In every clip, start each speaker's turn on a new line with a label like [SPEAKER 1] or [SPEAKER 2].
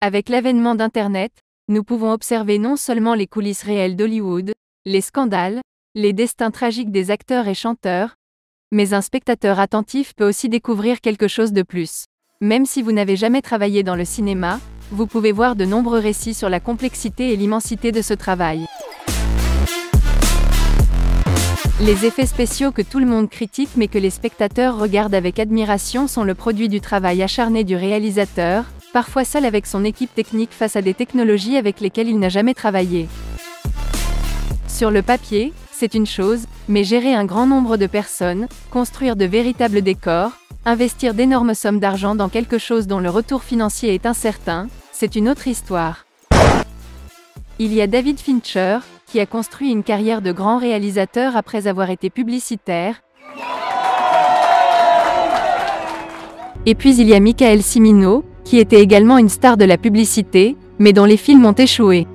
[SPEAKER 1] Avec l'avènement d'Internet, nous pouvons observer non seulement les coulisses réelles d'Hollywood, les scandales, les destins tragiques des acteurs et chanteurs, mais un spectateur attentif peut aussi découvrir quelque chose de plus. Même si vous n'avez jamais travaillé dans le cinéma, vous pouvez voir de nombreux récits sur la complexité et l'immensité de ce travail. Les effets spéciaux que tout le monde critique mais que les spectateurs regardent avec admiration sont le produit du travail acharné du réalisateur, parfois seul avec son équipe technique face à des technologies avec lesquelles il n'a jamais travaillé. Sur le papier, c'est une chose, mais gérer un grand nombre de personnes, construire de véritables décors, investir d'énormes sommes d'argent dans quelque chose dont le retour financier est incertain, c'est une autre histoire. Il y a David Fincher, qui a construit une carrière de grand réalisateur après avoir été publicitaire. Et puis il y a Michael Cimino, qui était également une star de la publicité, mais dont les films ont échoué.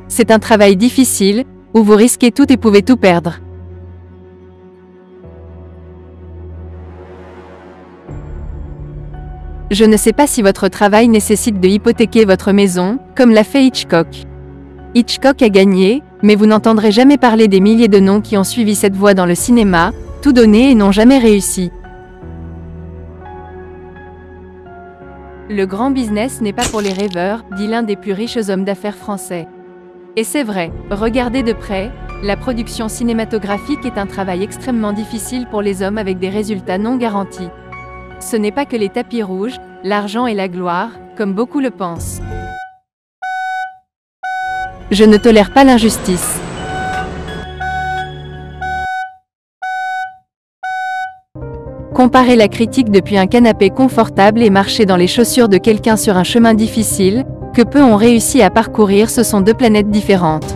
[SPEAKER 1] C'est un travail difficile, où vous risquez tout et pouvez tout perdre. Je ne sais pas si votre travail nécessite de hypothéquer votre maison, comme l'a fait Hitchcock. Hitchcock a gagné, mais vous n'entendrez jamais parler des milliers de noms qui ont suivi cette voie dans le cinéma, tout donné et n'ont jamais réussi. Le grand business n'est pas pour les rêveurs, dit l'un des plus riches hommes d'affaires français. Et c'est vrai, regardez de près, la production cinématographique est un travail extrêmement difficile pour les hommes avec des résultats non garantis. Ce n'est pas que les tapis rouges, l'argent et la gloire, comme beaucoup le pensent. Je ne tolère pas l'injustice. Comparer la critique depuis un canapé confortable et marcher dans les chaussures de quelqu'un sur un chemin difficile, que peu ont réussi à parcourir, ce sont deux planètes différentes.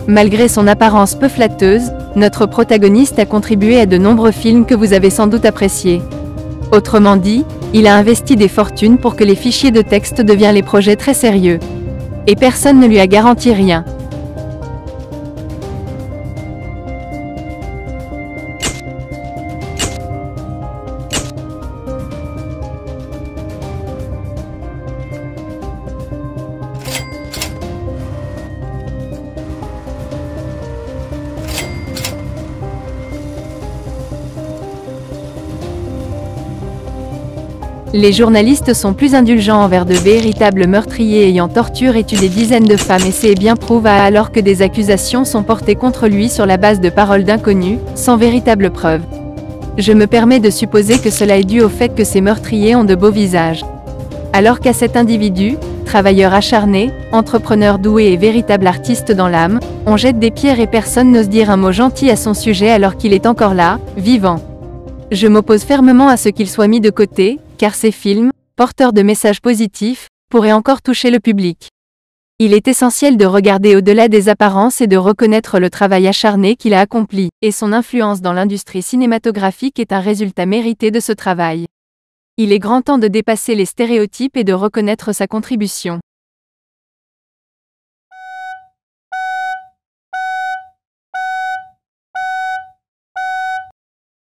[SPEAKER 1] Malgré son apparence peu flatteuse, notre protagoniste a contribué à de nombreux films que vous avez sans doute appréciés. Autrement dit, il a investi des fortunes pour que les fichiers de texte deviennent les projets très sérieux. Et personne ne lui a garanti rien. Les journalistes sont plus indulgents envers de véritables meurtriers ayant torturé et tué des dizaines de femmes et c'est bien prouvé alors que des accusations sont portées contre lui sur la base de paroles d'inconnus, sans véritable preuve. Je me permets de supposer que cela est dû au fait que ces meurtriers ont de beaux visages. Alors qu'à cet individu, travailleur acharné, entrepreneur doué et véritable artiste dans l'âme, on jette des pierres et personne n'ose dire un mot gentil à son sujet alors qu'il est encore là, vivant. Je m'oppose fermement à ce qu'il soit mis de côté, car ces films, porteurs de messages positifs, pourraient encore toucher le public. Il est essentiel de regarder au-delà des apparences et de reconnaître le travail acharné qu'il a accompli, et son influence dans l'industrie cinématographique est un résultat mérité de ce travail. Il est grand temps de dépasser les stéréotypes et de reconnaître sa contribution.